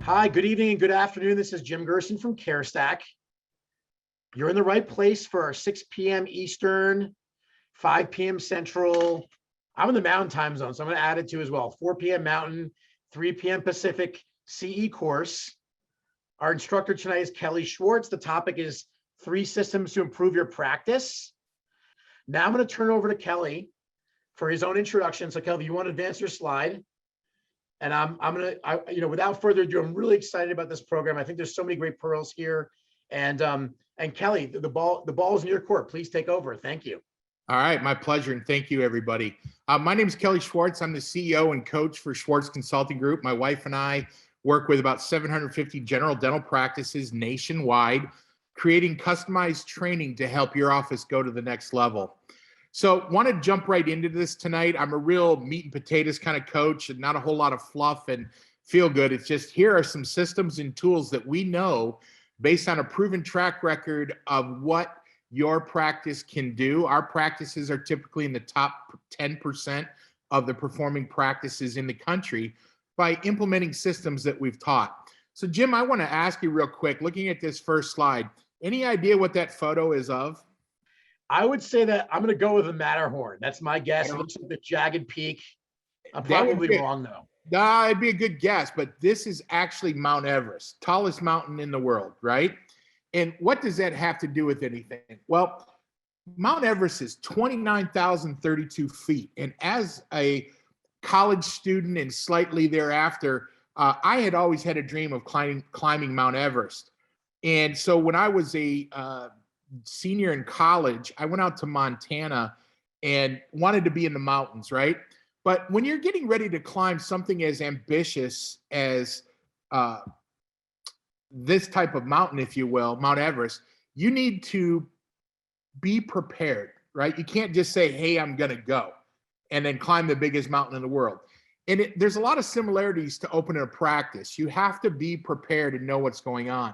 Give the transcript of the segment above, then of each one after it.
Hi, good evening and good afternoon. This is Jim Gerson from CareStack. You're in the right place for our 6 p.m. Eastern, 5 p.m. Central. I'm in the Mountain Time Zone, so I'm going to add it to as well. 4 p.m. Mountain, 3 p.m. Pacific CE course. Our instructor tonight is Kelly Schwartz. The topic is 3 systems to improve your practice. Now I'm going to turn over to Kelly for his own introduction. So Kelly, you want to advance your slide? And I'm without further ado, I'm really excited about this program. I think there's so many great pearls here. And Kelly, the ball is in your court. Please take over. Thank you. All right, my pleasure, and thank you, everybody. My name is Kelly Schwartz. I'm the CEO and coach for Schwartz Consulting Group. My wife and I work with about 750 general dental practices nationwide, creating customized training to help your office go to the next level. So want to jump right into this tonight. I'm a real meat and potatoes kind of coach and not a whole lot of fluff and feel good. It's just here are some systems and tools that we know based on a proven track record of what your practice can do. Our practices are typically in the top 10% of the performing practices in the country by implementing systems that we've taught. So Jim, I want to ask you real quick, looking at this first slide, any idea what that photo is of? I would say that I'm going to go with the Matterhorn. That's my guess. It looks like the jagged peak. I'm probably wrong though. Nah, it'd be a good guess, but this is actually Mount Everest, tallest mountain in the world, right? And what does that have to do with anything? Well, Mount Everest is 29,032 feet. And as a college student and slightly thereafter, I had always had a dream of climbing Mount Everest. And so when I was a senior in college, I went out to Montana and wanted to be in the mountains, right? But when you're getting ready to climb something as ambitious as this type of mountain, if you will, Mount Everest, you need to be prepared, right? You can't just say, hey, I'm going to go and then climb the biggest mountain in the world. And there's a lot of similarities to opening a practice. You have to be prepared and know what's going on.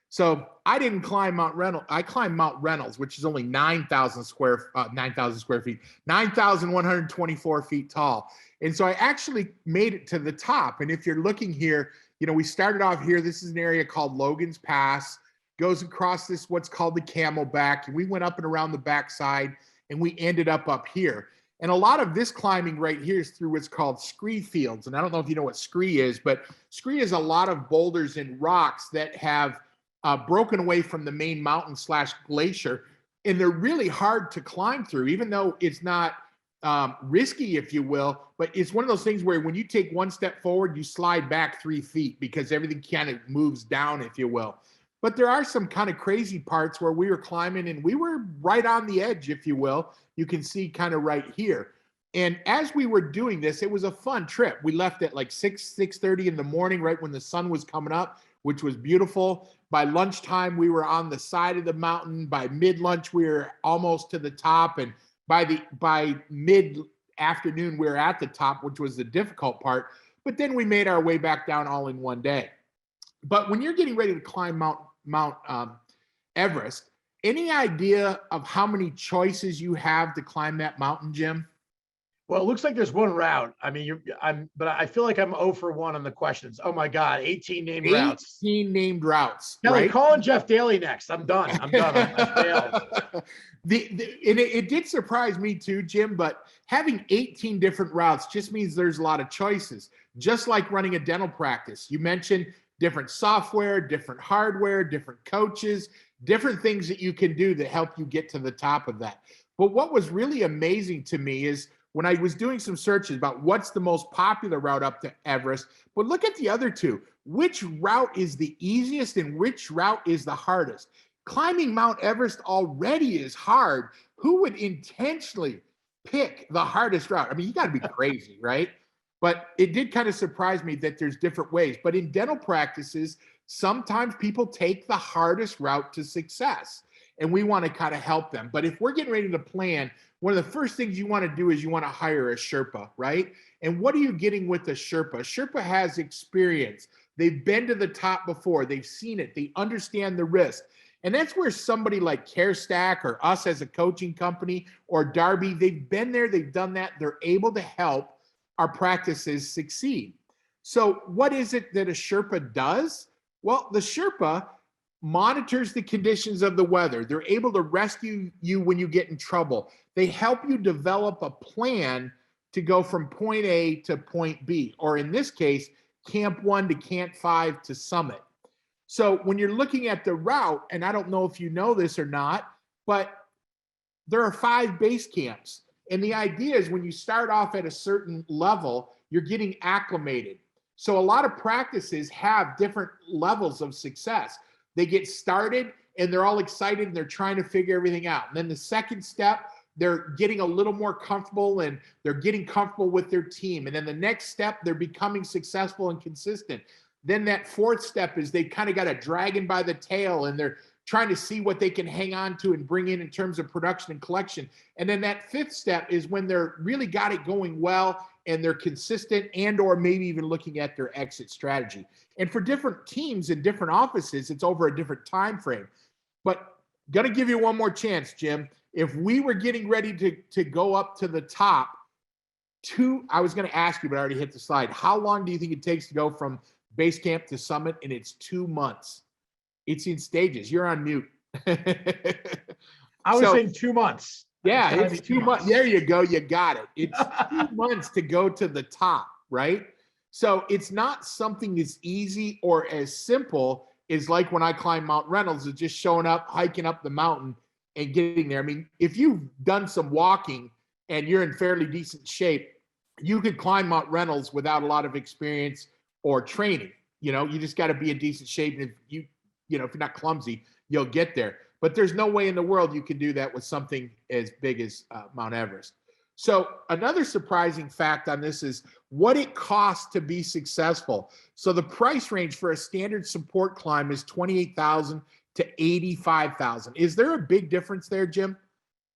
So I didn't climb Mount Reynolds. I climbed Mount Reynolds, which is only 9,124 feet tall. And so I actually made it to the top. And if you're looking here, we started off here. This is an area called Logan's Pass, goes across this, what's called the Camelback. And we went up and around the backside and we ended up here. And a lot of this climbing right here is through what's called scree fields. And I don't know if you know what scree is, but scree is a lot of boulders and rocks that have broken away from the main mountain / glacier. And they're really hard to climb through, even though it's not risky, if you will, but it's one of those things where when you take one step forward, you slide back 3 feet because everything kind of moves down, if you will. But there are some kind of crazy parts where we were climbing and we were right on the edge, if you will. You can see kind of right here. And as we were doing this, it was a fun trip. We left at like 6:30 in the morning, right when the sun was coming up, which was beautiful. By lunchtime, we were on the side of the mountain. By mid-lunch, we were almost to the top. And by mid-afternoon, we were at the top, which was the difficult part. But then we made our way back down all in one day. But when you're getting ready to climb Mount Everest, any idea of how many choices you have to climb that mountain, Jim? Well, it looks like there's one route. I mean, but I feel like I'm 0 for 1 on the questions. Oh my God, 18 named routes. 18 named routes. Kelly, right? Calling Jeff Daly next. I'm done. I failed. It did surprise me too, Jim, but having 18 different routes just means there's a lot of choices. Just like running a dental practice. You mentioned different software, different hardware, different coaches, different things that you can do to help you get to the top of that. But what was really amazing to me is when I was doing some searches about what's the most popular route up to Everest, but look at the other two. Which route is the easiest and which route is the hardest? Climbing Mount Everest already is hard. Who would intentionally pick the hardest route? I mean, you got to be crazy, right? But it did kind of surprise me that there's different ways. But in dental practices, sometimes people take the hardest route to success, and we want to kind of help them. But if we're getting ready to plan, one of the first things you want to do is you want to hire a Sherpa, right? And what are you getting with a Sherpa? A Sherpa has experience. They've been to the top before. They've seen it. They understand the risk. And that's where somebody like CareStack or us as a coaching company or Darby, they've been there, they've done that. They're able to help our practices succeed. So what is it that a Sherpa does? Well, the Sherpa monitors the conditions of the weather. They're able to rescue you when you get in trouble. They help you develop a plan to go from point A to point B, or in this case, Camp 1 to Camp 5 to Summit. So when you're looking at the route, and I don't know if you know this or not, but there are 5 base camps. And the idea is when you start off at a certain level, you're getting acclimated. So a lot of practices have different levels of success. They get started and they're all excited and they're trying to figure everything out. And then the second step, they're getting a little more comfortable and they're getting comfortable with their team. And then the next step, they're becoming successful and consistent. Then that fourth step is they kind of got a dragon by the tail and they're trying to see what they can hang on to and bring in terms of production and collection. And then that fifth step is when they're really got it going well and they're consistent and or maybe even looking at their exit strategy. And for different teams in different offices, it's over a different time frame. But gonna give you one more chance, Jim. If we were getting ready to go up to the top, I was gonna ask you, but I already hit the slide. How long do you think it takes to go from base camp to Summit? And it's 2 months. It's in stages. You're on mute. I was saying 2 months. Yeah, it's 2 months. There you go. You got it. It's 2 months to go to the top, right? So it's not something as easy or as simple as like when I climbed Mount Reynolds, is just showing up, hiking up the mountain and getting there. I mean, if you've done some walking and you're in fairly decent shape, you could climb Mount Reynolds without a lot of experience or training. You know, you just got to be in decent shape. And if if you're not clumsy, you'll get there. But there's no way in the world you can do that with something as big as Mount Everest. So another surprising fact on this is what it costs to be successful. So the price range for a standard support climb is $28,000 to $85,000. Is there a big difference there, Jim?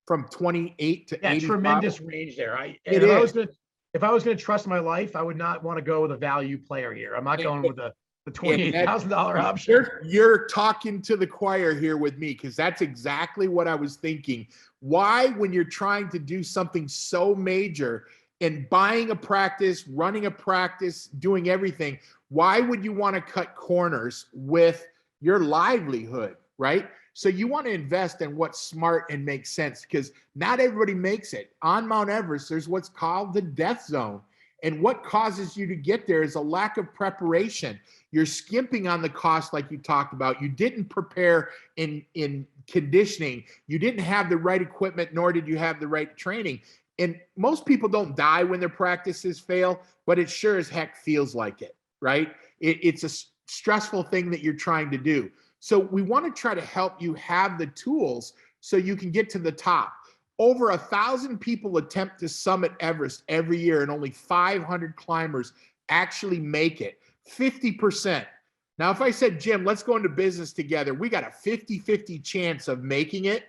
From 28 to 85? Tremendous range there. If I was going to trust my life, I would not want to go with a value player here. I'm not going with the $28,000 option. You're talking to the choir here with me, because that's exactly what I was thinking. Why, when you're trying to do something so major and buying a practice, running a practice, doing everything, why would you want to cut corners with your livelihood, right? So you want to invest in what's smart and makes sense, because not everybody makes it. On Mount Everest, there's what's called the death zone. And what causes you to get there is a lack of preparation. You're skimping on the cost like you talked about. You didn't prepare in conditioning. You didn't have the right equipment, nor did you have the right training. And most people don't die when their practices fail, but it sure as heck feels like it, right? It's a stressful thing that you're trying to do. So we want to try to help you have the tools so you can get to the top. Over 1,000 people attempt to summit Everest every year, and only 500 climbers actually make it. 50%. Now, if I said, Jim, let's go into business together, we got a 50-50 chance of making it,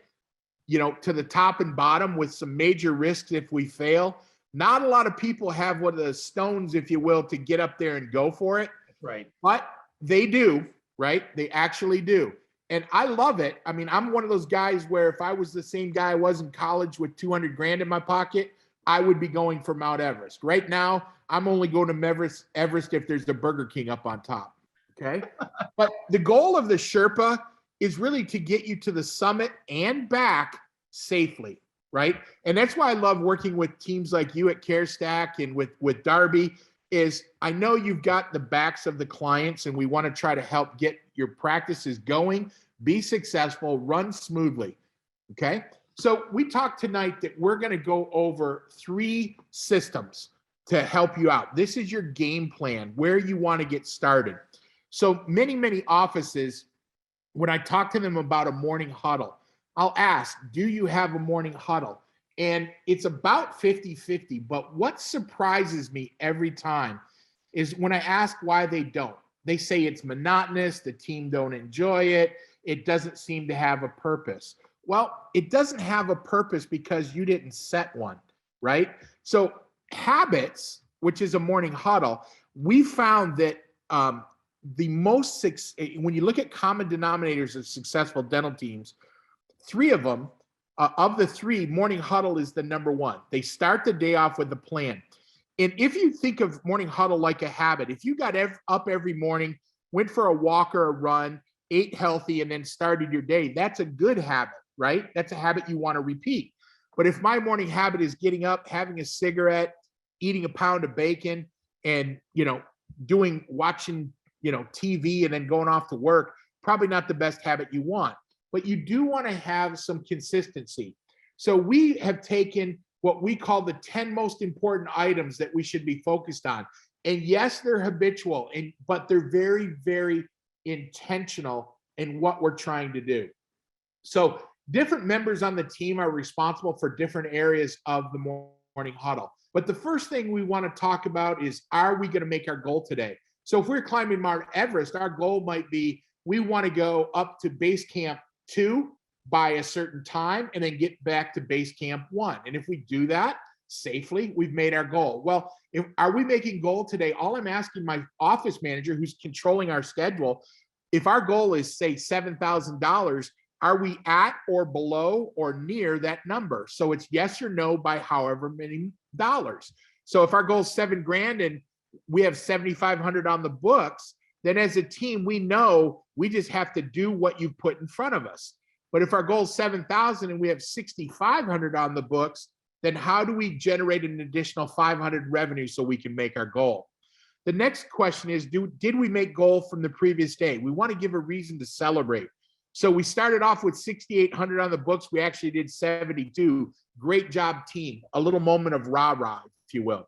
to the top and bottom with some major risks if we fail. Not a lot of people have one of the stones, if you will, to get up there and go for it. Right. But they do, right? They actually do. And I love it. I mean, I'm one of those guys where if I was the same guy I was in college with 200 grand in my pocket, I would be going for Mount Everest. Right now, I'm only going to Everest if there's the Burger King up on top. Okay. But the goal of the Sherpa is really to get you to the summit and back safely, right? And that's why I love working with teams like you at CareStack and with Darby. Is I know you've got the backs of the clients, and we want to try to help get your practices going, be successful, run smoothly. Okay. So we talked tonight that we're going to go over 3 systems to help you out. This is your game plan, where you want to get started. So many offices, when I talk to them about a morning huddle, I'll ask, do you have a morning huddle? And it's about 50-50. But what surprises me every time is when I ask why they don't. They say it's monotonous, the team don't enjoy it, it doesn't seem to have a purpose. Well, it doesn't have a purpose because you didn't set one, right? So habits, which is a morning huddle, we found that when you look at common denominators of successful dental teams, 3 of them, of the 3, morning huddle is the number 1. They start the day off with a plan. And if you think of morning huddle like a habit, if you got up every morning, went for a walk or a run, ate healthy, and then started your day, that's a good habit, right? That's a habit you want to repeat. But if my morning habit is getting up, having a cigarette, eating a pound of bacon, and watching TV and then going off to work, probably not the best habit you want. But you do want to have some consistency. So we have taken what we call the 10 most important items that we should be focused on. And yes, they're habitual, but they're very, very intentional in what we're trying to do. So different members on the team are responsible for different areas of the morning huddle. But the first thing we want to talk about is, are we going to make our goal today? So if we're climbing Mount Everest, our goal might be, we want to go up to base camp 2 by a certain time and then get back to base camp 1. And if we do that safely, we've made our goal. Well, are we making goal today? All I'm asking my office manager, who's controlling our schedule, if our goal is, say, $7,000, are we at or below or near that number? So it's yes or no by however many dollars. So if our goal is $7,000 and we have 7,500 on the books, then as a team, we know we just have to do what you put in front of us. But if our goal is 7,000 and we have 6,500 on the books, then how do we generate an additional 500 revenue so we can make our goal? The next question is, did we make goal from the previous day? We want to give a reason to celebrate. So we started off with 6,800 on the books. We actually did 72. Great job, team. A little moment of rah-rah, if you will.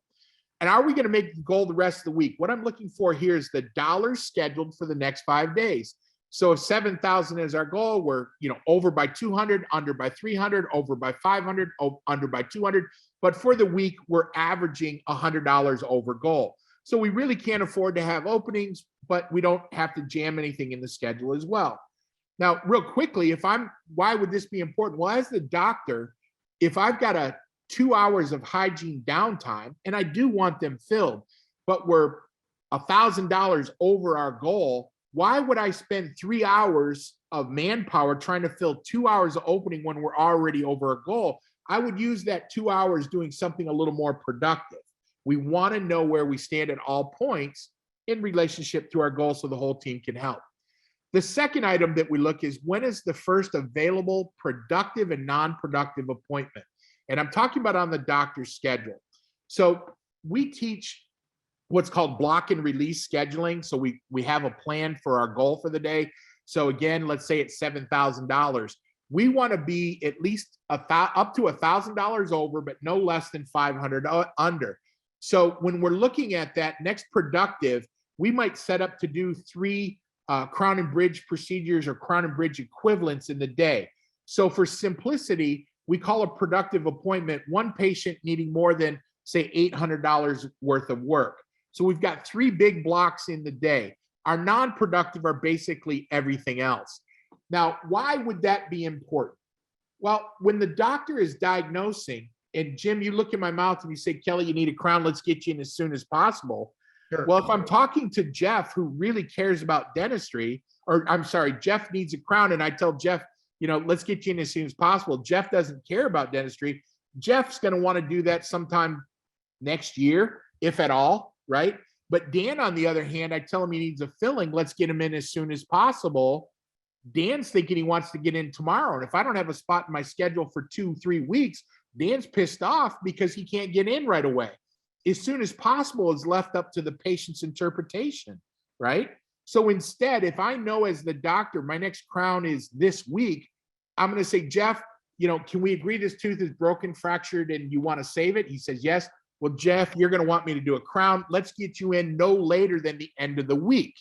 And are we going to make the goal the rest of the week? What I'm looking for here is the dollars scheduled for the next 5 days. So if 7,000 is our goal, we're over by 200, under by 300, over by 500, under by 200. But for the week, we're averaging $100 over goal. So we really can't afford to have openings, but we don't have to jam anything in the schedule as well. Now, real quickly, why would this be important? Well, as the doctor, if I've got 2 hours of hygiene downtime, and I do want them filled, but we're $1,000 over our goal, why would I spend 3 hours of manpower trying to fill 2 hours of opening when we're already over a goal? I would use that 2 hours doing something a little more productive. We want to know where we stand at all points in relationship to our goal so the whole team can help. The second item that we look is, when is the first available productive and non-productive appointment? And I'm talking about on the doctor's schedule. So we teach what's called block and release scheduling. So we have a plan for our goal for the day. So again, let's say it's $7,000. We want to be at least up to $1,000 over, but no less than 500 under. So when we're looking at that next productive, we might set up to do 3 crown and bridge procedures or crown and bridge equivalents in the day. So for simplicity, we call a productive appointment one patient needing more than, say, $800 worth of work. So we've got 3 big blocks in the day. Our non-productive are basically everything else. Now, why would that be important? Well, when the doctor is diagnosing, and Jim, you look in my mouth and you say, Kelly, you need a crown, let's get you in as soon as possible. Sure. Well, if I'm talking to Jeff, who really cares about dentistry, or I'm sorry, Jeff needs a crown, and I tell Jeff, let's get you in as soon as possible. Jeff doesn't care about dentistry. Jeff's going to want to do that sometime next year, if at all, right? But Dan, on the other hand, I tell him he needs a filling. Let's get him in as soon as possible. Dan's thinking he wants to get in tomorrow. And if I don't have a spot in my schedule for 2-3 weeks, Dan's pissed off because he can't get in right away. As soon as possible is left up to the patient's interpretation, right? So instead, if I know as the doctor, my next crown is this week, I'm going to say, Jeff, can we agree this tooth is broken, fractured, and you want to save it? He says, yes. Well, Jeff, you're going to want me to do a crown. Let's get you in no later than the end of the week.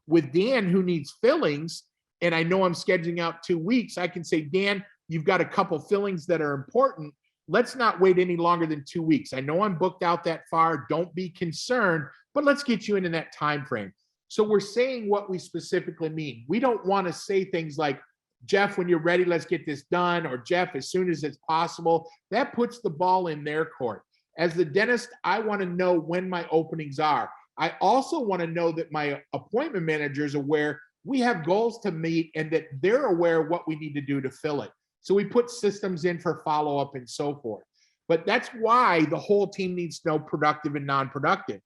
With Dan, who needs fillings, and I know I'm scheduling out 2 weeks, I can say, Dan, you've got a couple fillings that are important. Let's not wait any longer than 2 weeks. I know I'm booked out that far. Don't be concerned, but let's get you in that time frame. So we're saying what we specifically mean. We don't want to say things like, Jeff, when you're ready, let's get this done, or Jeff, as soon as it's possible. That puts the ball in their court. As the dentist, I want to know when my openings are. I also want to know that my appointment manager is aware we have goals to meet and that they're aware of what we need to do to fill it. So we put systems in for follow-up and so forth. But that's why the whole team needs to know productive and non-productive.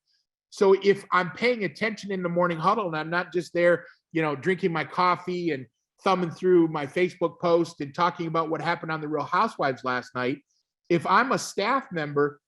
So if I'm paying attention in the morning huddle and I'm not just there, drinking my coffee and thumbing through my Facebook post and talking about what happened on the Real Housewives last night, if I'm a staff member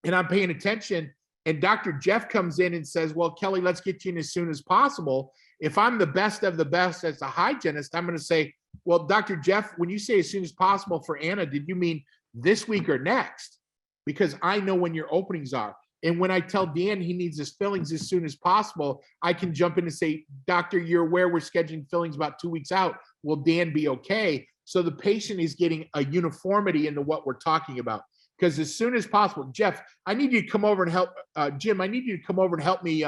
and I'm paying attention and Dr. Jeff comes in and says, well, Kelly, let's get you in as soon as possible. If I'm the best of the best as a hygienist, I'm going to say, well, Dr. Jeff, when you say as soon as possible for Anna, did you mean this week or next? Because I know when your openings are. And when I tell Dan he needs his fillings as soon as possible, I can jump in and say, doctor, you're aware we're scheduling fillings about 2 weeks out. Will Dan be okay? So the patient is getting a uniformity into what we're talking about. Because as soon as possible, Jeff, I need you to come over and help, Jim, I need you to come over and help me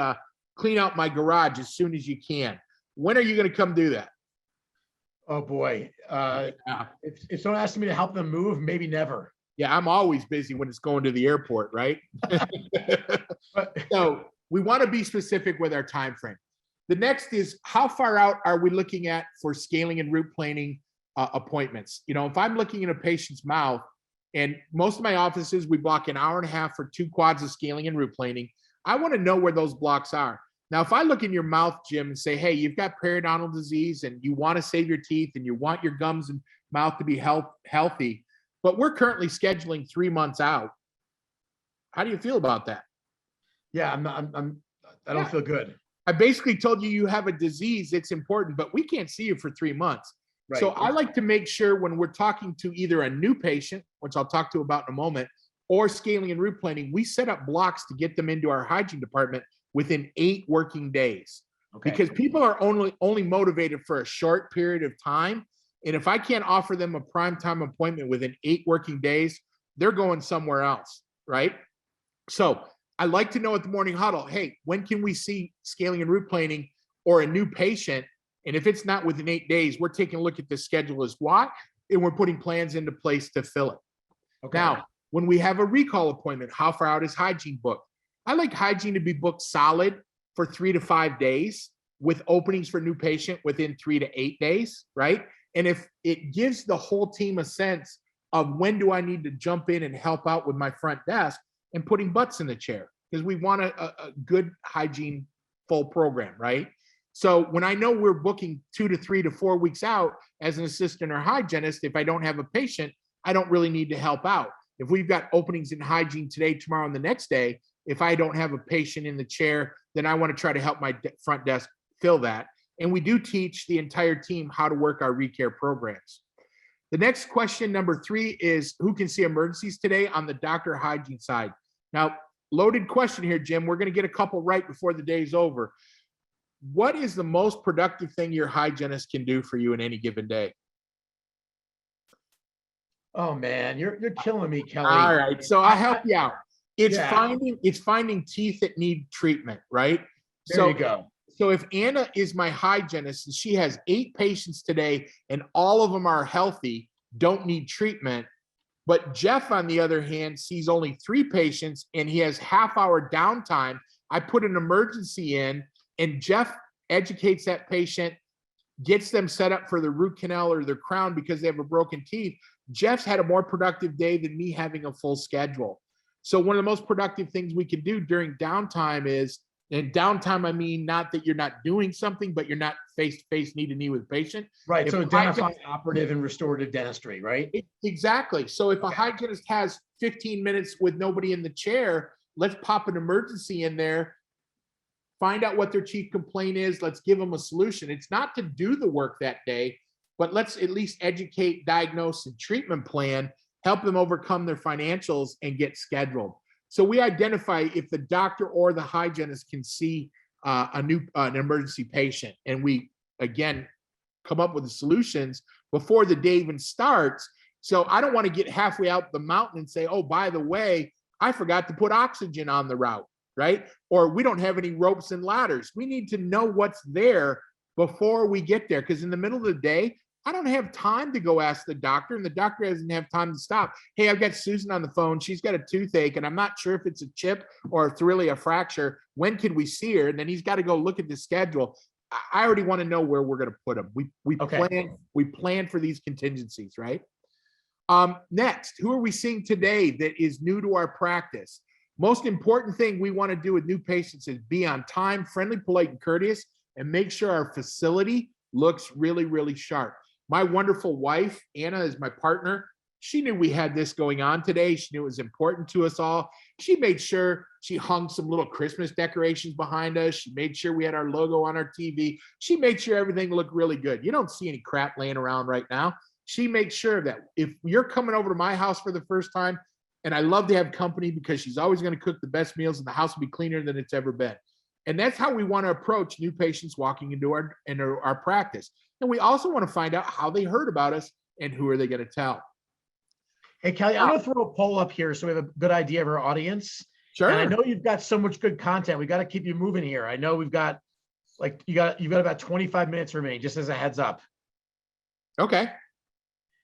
clean out my garage as soon as you can. When are you going to come do that? Oh boy. If someone asks me to help them move, maybe never. Yeah, I'm always busy when it's going to the airport, right? So we want to be specific with our time frame. The next is, how far out are we looking at for scaling and root planing appointments? If I'm looking in a patient's mouth, and most of my offices, we block an hour and a half for 2 quads of scaling and root planing. I want to know where those blocks are. Now, if I look in your mouth, Jim, and say, hey, you've got periodontal disease and you want to save your teeth and you want your gums and mouth to be healthy, but we're currently scheduling 3 months out. How do you feel about that? Yeah, I don't feel good. I basically told you you have a disease. It's important, but we can't see you for 3 months. Right. So I like to make sure when we're talking to either a new patient, which I'll talk to about in a moment, or scaling and root planing, we set up blocks to get them into our hygiene department within 8 working days. Okay. Because people are only motivated for a short period of time. And if I can't offer them a prime time appointment within 8 working days, they're going somewhere else, right? So I like to know at the morning huddle, hey, when can we see scaling and root planing or a new patient? And if it's not within 8 days, we're taking a look at the schedule as what, and we're putting plans into place to fill it. Okay. Now, when we have a recall appointment, how far out is hygiene booked? I like hygiene to be booked solid for 3 to 5 days with openings for new patient within 3 to 8 days, right? And if it gives the whole team a sense of when do I need to jump in and help out with my front desk and putting butts in the chair, because we want a good hygiene full program, right? So when I know we're booking 2 to 3 to 4 weeks out as an assistant or hygienist, if I don't have a patient, I don't really need to help out. If we've got openings in hygiene today, tomorrow, and the next day, if I don't have a patient in the chair, then I want to try to help my front desk fill that. And we do teach the entire team how to work our recare programs. The next question, number 3, is who can see emergencies today on the doctor hygiene side? Now, loaded question here, Jim. We're going to get a couple right before the day's over. What is the most productive thing your hygienist can do for you in any given day? Oh man, you're killing me, Kelly. All right, so I'll help you out. It's finding teeth that need treatment, right? There you go. So if Anna is my hygienist and she has 8 patients today and all of them are healthy, don't need treatment, but Jeff, on the other hand, sees only 3 patients and he has half-hour downtime, I put an emergency in and Jeff educates that patient, gets them set up for the root canal or their crown because they have a broken teeth. Jeff's had a more productive day than me having a full schedule. So one of the most productive things we can do during downtime is, and downtime, I mean, not that you're not doing something, but you're not face-to-face, knee-to-knee with patient. Right, so identify operative and restorative dentistry, right? Exactly. So if a hygienist has 15 minutes with nobody in the chair, let's pop an emergency in there, find out what their chief complaint is, let's give them a solution. It's not to do the work that day, but let's at least educate, diagnose, and treatment plan, help them overcome their financials and get scheduled. So we identify if the doctor or the hygienist can see an emergency patient, and we, again, come up with the solutions before the day even starts. So I don't want to get halfway out the mountain and say, oh, by the way, I forgot to put oxygen on the route, right? Or we don't have any ropes and ladders. We need to know what's there before we get there, because in the middle of the day, I don't have time to go ask the doctor, and the doctor doesn't have time to stop. Hey, I've got Susan on the phone. She's got a toothache, and I'm not sure if it's a chip or if it's really a fracture. When could we see her? And then he's got to go look at the schedule. I already want to know where we're going to put him. We plan for these contingencies, right? Next, who are we seeing today that is new to our practice? Most important thing we want to do with new patients is be on time, friendly, polite, and courteous, and make sure our facility looks really, really sharp. My wonderful wife, Anna, is my partner. She knew we had this going on today. She knew it was important to us all. She made sure she hung some little Christmas decorations behind us. She made sure we had our logo on our TV. She made sure everything looked really good. You don't see any crap laying around right now. She makes sure that if you're coming over to my house for the first time, and I love to have company because she's always going to cook the best meals and the house will be cleaner than it's ever been. And that's how we want to approach new patients walking into our practice. And we also want to find out how they heard about us and who are they going to tell. Hey, Kelly, I'm going to throw a poll up here so we have a good idea of our audience. Sure. And I know you've got so much good content. We got to keep you moving here. I know we've got you've got about 25 minutes remaining, just as a heads up. Okay.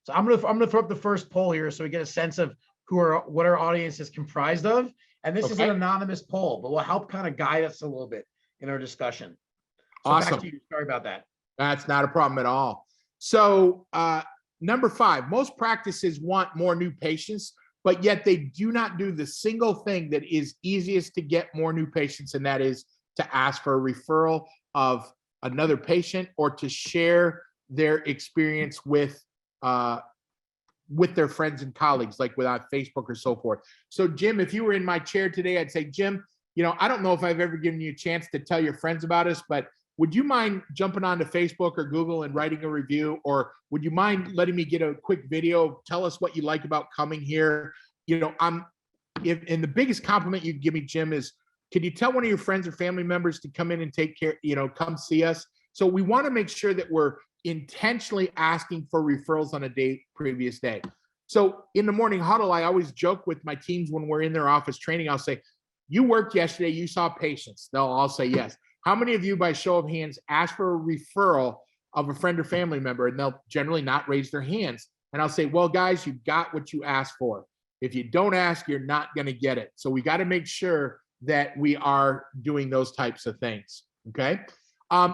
So I'm gonna throw up the first poll here so we get a sense of what our audience is comprised of. And this is an anonymous poll, but will help kind of guide us a little bit in our discussion. So awesome. Back to you. Sorry about that. That's not a problem at all. So number 5, most practices want more new patients, but yet they do not do the single thing that is easiest to get more new patients, and that is to ask for a referral of another patient or to share their experience with their friends and colleagues, like without Facebook or so forth. So Jim, if you were in my chair today, I'd say, Jim, I don't know if I've ever given you a chance to tell your friends about us, but would you mind jumping onto Facebook or Google and writing a review? Or would you mind letting me get a quick video? Tell us what you like about coming here. And the biggest compliment you can give me, Jim, is, can you tell one of your friends or family members to come in and take care, come see us? So we want to make sure that we're intentionally asking for referrals on a previous day. So in the morning huddle, I always joke with my teams when we're in their office training. I'll say, you worked yesterday, you saw patients. They'll all say yes. How many of you, by show of hands, ask for a referral of a friend or family member? And they'll generally not raise their hands. And I'll say, well, guys, you got what you asked for. If you don't ask, you're not going to get it. So we got to make sure that we are doing those types of things. Okay.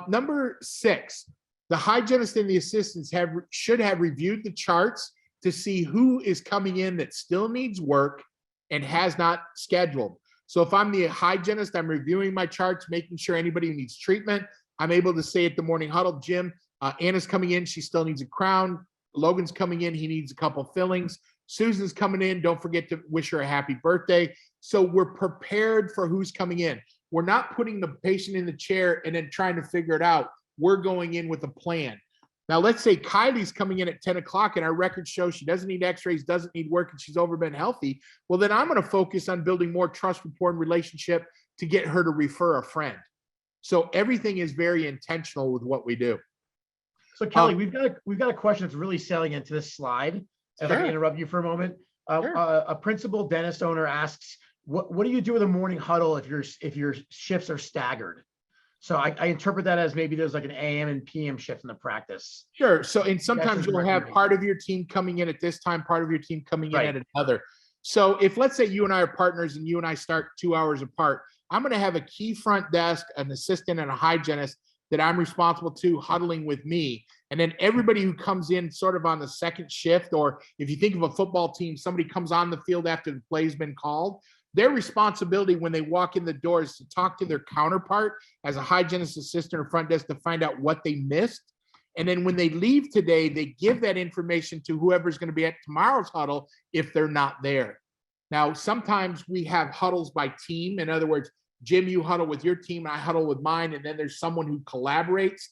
Number 6, the hygienist and the assistants should have reviewed the charts to see who is coming in that still needs work and has not scheduled. So if I'm the hygienist, I'm reviewing my charts, making sure anybody who needs treatment, I'm able to say at the morning huddle, Jim, Anna's coming in, she still needs a crown. Logan's coming in, he needs a couple fillings. Susan's coming in, don't forget to wish her a happy birthday. So we're prepared for who's coming in. We're not putting the patient in the chair and then trying to figure it out. We're going in with a plan. Now, let's say Kylie's coming in at 10 o'clock and our records show she doesn't need x-rays, doesn't need work, and she's been healthy. Well, then I'm going to focus on building more trust, rapport, and relationship to get her to refer a friend. So everything is very intentional with what we do. So Kelly, we've got a question that's really selling into this slide. If I can interrupt you for a moment. A principal dentist owner asks, what do you do with a morning huddle if your shifts are staggered? So I interpret that as maybe there's like an AM and PM shift in the practice. Sure. So, and sometimes you'll have part of your team coming in at this time, part of your team coming in at another. So if, let's say, you and I are partners and you and I start 2 hours apart, I'm going to have a key front desk, an assistant, and a hygienist that I'm responsible to huddling with me. And then everybody who comes in sort of on the second shift, or if you think of a football team, somebody comes on the field after the play's been called, their responsibility when they walk in the door is to talk to their counterpart as a hygienist, assistant, or front desk to find out what they missed. And then when they leave today, they give that information to whoever's going to be at tomorrow's huddle if they're not there. Now, sometimes we have huddles by team. In other words, Jim, you huddle with your team, I huddle with mine, and then there's someone who collaborates.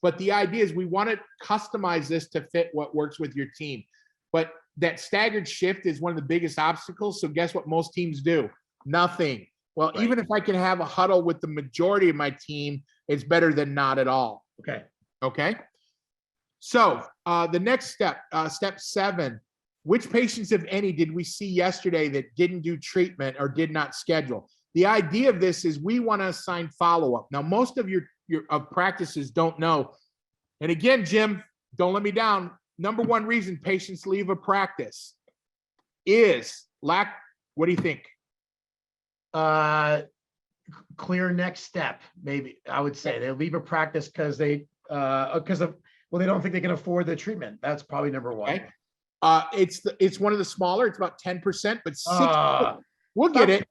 But the idea is we want to customize this to fit what works with your team. But that staggered shift is one of the biggest obstacles. So guess what most teams do? Nothing. Well, even if I can have a huddle with the majority of my team, it's better than not at all. Okay. So the next step, step 7, which patients, if any, did we see yesterday that didn't do treatment or did not schedule? The idea of this is we want to assign follow-up. Now, most of your practices don't know. And again, Jim, don't let me down. Number 1 reason patients leave a practice is lack. What do you think? Clear next step. Maybe I would say they leave a practice because they don't think they can afford the treatment. That's probably number 1. Okay. It's one of the smaller. It's about 10%, but we'll get that's- it.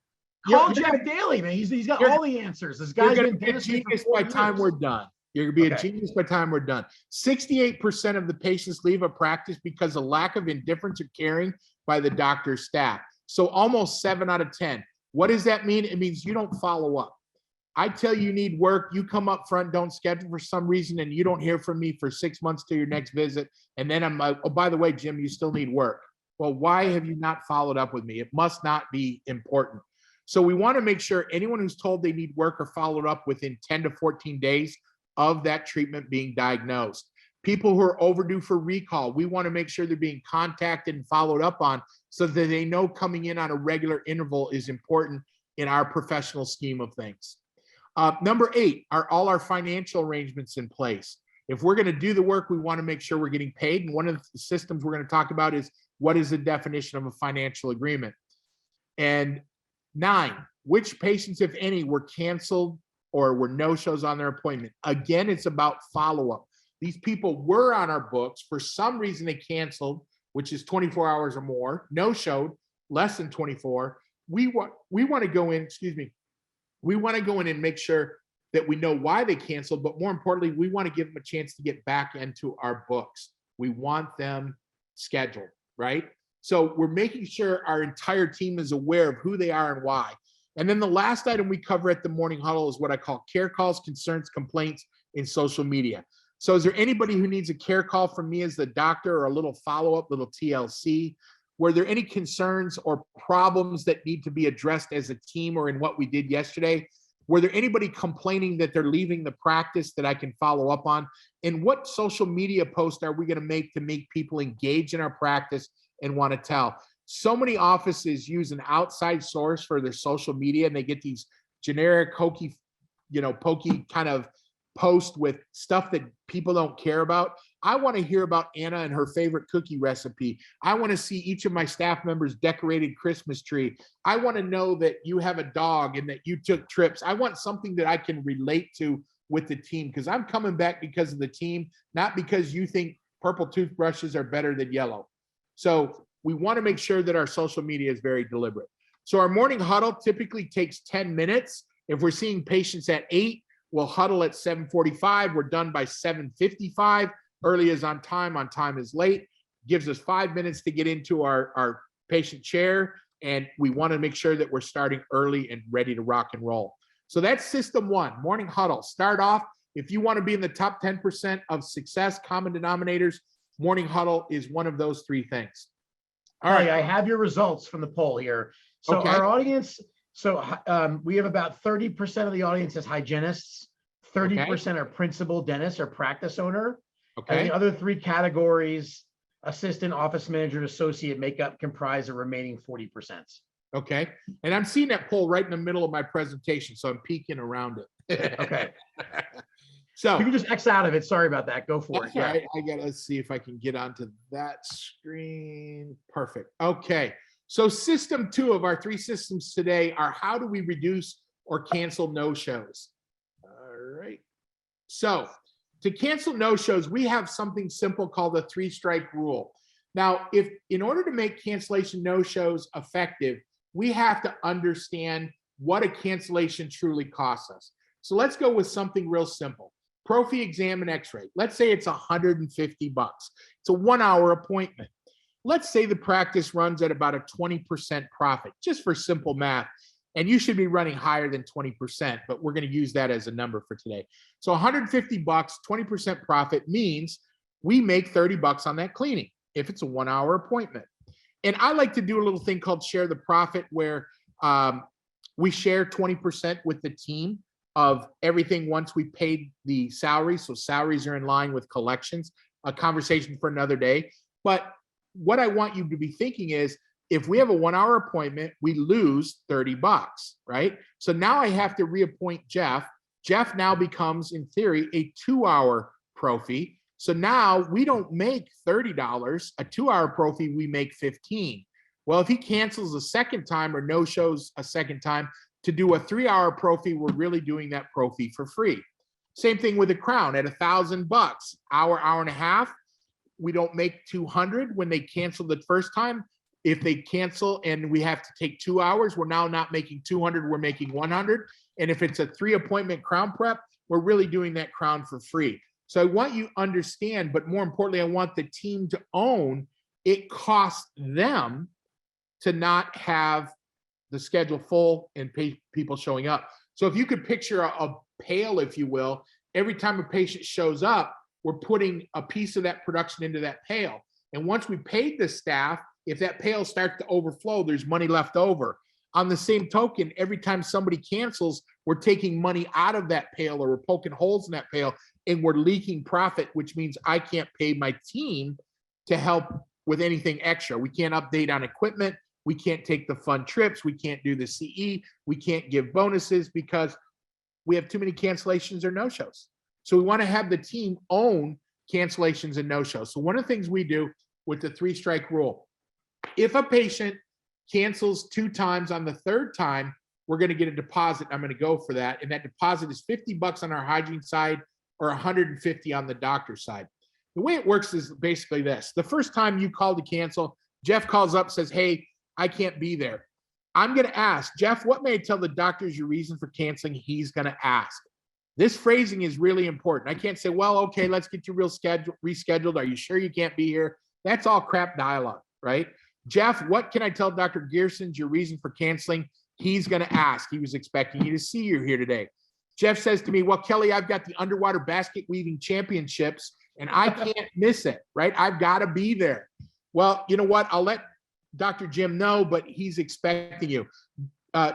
Call Jeff Daly, man. He's got all the answers. This guy's You're been going to be a dentistry for genius 4 by time years. we're done. You're going to be a genius by time we're done. 68% of the patients leave a practice because of lack of indifference or caring by the doctor's staff. So almost 7 out of 10. What does that mean? It means you don't follow up. I tell you need work, you come up front, don't schedule for some reason, and you don't hear from me for 6 months to your next visit. And then I'm like, oh, by the way, Jim, you still need work. Well, why have you not followed up with me? It must not be important. So we want to make sure anyone who's told they need work are followed up within 10 to 14 days of that treatment being diagnosed. People who are overdue for recall, we want to make sure they're being contacted and followed up on so that they know coming in on a regular interval is important in our professional scheme of things. Number 8, are all our financial arrangements in place? If we're going to do the work, we want to make sure we're getting paid. And one of the systems we're going to talk about is what is the definition of a financial agreement? And 9, which patients, if any, were canceled or were no-shows on their appointment? Again, it's about follow-up. These people were on our books. For some reason, they canceled, which is 24 hours or more, no-showed, less than 24. We want to go in, we want to go in and make sure that we know why they canceled, but more importantly, we want to give them a chance to get back into our books. We want them scheduled, right? So we're making sure our entire team is aware of who they are and why. And then the last item we cover at the morning huddle is what I call care calls, concerns, complaints in social media. So is there anybody who needs a care call from me as the doctor or a little follow-up, little TLC? Were there any concerns or problems that need to be addressed as a team or in what we did yesterday? Were there anybody complaining that they're leaving the practice that I can follow up on? And what social media post are we going to make people engage in our practice and want to tell? So many offices use an outside source for their social media, and they get these generic, hokey, pokey kind of post with stuff that people don't care about. I want to hear about Anna and her favorite cookie recipe. I want to see each of my staff members decorated Christmas tree. I want to know that you have a dog and that you took trips. I want something that I can relate to with the team, because I'm coming back because of the team, not because you think purple toothbrushes are better than yellow. So we want to make sure that our social media is very deliberate. So our morning huddle typically takes 10 minutes. If we're seeing patients at 8, we'll huddle at 7:45. We're done by 7:55. Early is on time is late. Gives us 5 minutes to get into our patient chair. And we want to make sure that we're starting early and ready to rock and roll. So that's system 1, morning huddle. Start off. If you want to be in the top 10% of success, common denominators, morning huddle is one of those 3 things. All right. I have your results from the poll here. So our audience, we have about 30% of the audience is hygienists, 30% are principal dentists or practice owner. And the other 3 categories, assistant, office manager, and associate, makeup comprise the remaining 40%. Okay. And I'm seeing that poll right in the middle of my presentation, so I'm peeking around it. Okay. So you can just X out of it. Sorry about that. Go for it. Yeah. Let's see if I can get onto that screen. Perfect. Okay. So system 2 of our 3 systems today are how do we reduce or cancel no-shows? All right. So to cancel no-shows, we have something simple called the 3-strike rule. Now, in order to make cancellation no-shows effective, we have to understand what a cancellation truly costs us. So let's go with something real simple. Prophy exam and x-ray. Let's say it's $150. It's a 1-hour appointment. Let's say the practice runs at about a 20% profit, just for simple math. And you should be running higher than 20%, but we're going to use that as a number for today. So $150, 20% profit means we make $30 on that cleaning if it's a 1-hour appointment. And I like to do a little thing called share the profit, where we share 20% with the team of everything once we paid the salaries. So salaries are in line with collections, a conversation for another day. But what I want you to be thinking is, if we have a 1-hour appointment, we lose $30, right? So now I have to reappoint Jeff. Jeff now becomes, in theory, a 2-hour prophy. So now we don't make $30. A 2-hour prophy, we make $15. Well, if he cancels a second time or no shows a second time, to do a 3-hour prophy, we're really doing that prophy for free. Same thing with a crown at $1,000, hour and a half. we don't make 200 when they cancel the first time. If they cancel and we have to take 2 hours, we're now not making 200, we're making 100. And if it's a 3-appointment crown prep, we're really doing that crown for free. So I want you to understand, but more importantly, I want the team to own it costs them to not have the schedule full and people showing up. So if you could picture a pail, if you will, every time a patient shows up, we're putting a piece of that production into that pail. And once we paid the staff, if that pail starts to overflow, there's money left over. On the same token, every time somebody cancels, we're taking money out of that pail, or we're poking holes in that pail, and we're leaking profit, which means I can't pay my team to help with anything extra. We can't update on equipment. We can't take the fun trips. We can't do the CE. We can't give bonuses because we have too many cancellations or no-shows. So we want to have the team own cancellations and no-shows. So one of the things we do with the 3-strike rule, if a patient cancels 2 times, on the 3rd time, we're going to get a deposit. I'm going to go for that. And that deposit is $50 on our hygiene side or $150 on the doctor side. The way it works is basically this. The first time you call to cancel, Jeff calls up, says, hey, I can't be there. I'm going to ask, Jeff, what may I tell the doctors your reason for canceling? He's going to ask. This phrasing is really important. I can't say, well, okay, let's get you rescheduled. Are you sure you can't be here? That's all crap dialogue, right? Jeff, what can I tell Dr. Gearson's your reason for canceling? He's going to ask. He was expecting you to see you here today. Jeff says to me, well, Kelly, I've got the underwater basket weaving championships and I can't miss it, right? I've got to be there. Well, you know what? I'll let Dr. Jim know, but he's expecting you.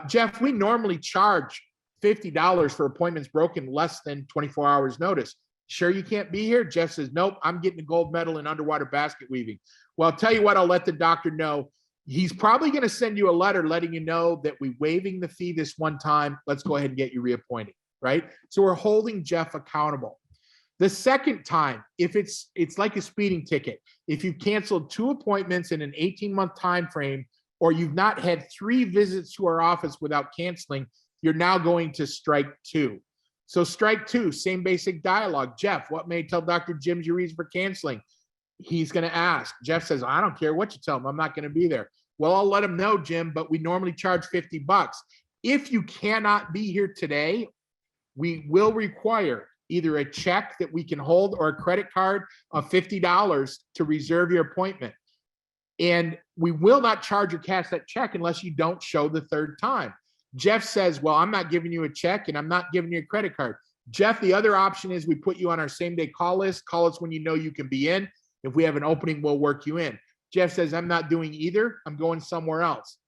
Jeff, we normally charge $50 for appointments broken less than 24 hours notice. Sure you can't be here? Jeff says, nope, I'm getting a gold medal in underwater basket weaving. Well, I'll tell you what, I'll let the doctor know. He's probably going to send you a letter letting you know that we're waiving the fee this one time. Let's go ahead and get you reappointed, right? So we're holding Jeff accountable. The second time, if it's like a speeding ticket, if you've canceled 2 appointments in an 18-month time frame, or you've not had 3 visits to our office without canceling, you're now going to strike 2. So strike 2, same basic dialogue. Jeff, what may I tell Dr. Jim's your reason for canceling? He's going to ask. Jeff says, I don't care what you tell him. I'm not going to be there. Well, I'll let him know, Jim, but we normally charge $50. If you cannot be here today, we will require either a check that we can hold or a credit card of $50 to reserve your appointment. And we will not charge or cash that check unless you don't show the 3rd time. Jeff says, well, I'm not giving you a check and I'm not giving you a credit card. Jeff, the other option is we put you on our same-day call list. Call us when you know you can be in. If we have an opening, we'll work you in. Jeff says, I'm not doing either. I'm going somewhere else.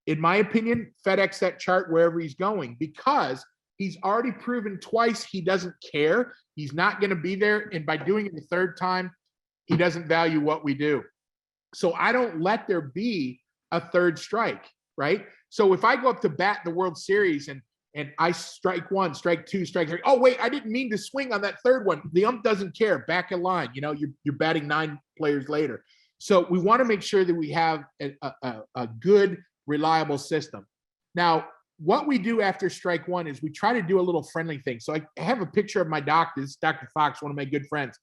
In my opinion, FedEx that chart wherever he's going, because he's already proven twice he doesn't care. He's not going to be there. And by doing it the 3rd time, he doesn't value what we do. So I don't let there be a 3rd strike, right? So if I go up to bat in the World Series and I strike 1, strike 2, strike 3. Oh, wait, I didn't mean to swing on that 3rd one. The ump doesn't care. Back in line. You know, you're batting 9 players later. So we want to make sure that we have a good, reliable system. Now, what we do after strike 1 is we try to do a little friendly thing. So I have a picture of my doctor. This is Dr. Fox, one of my good friends.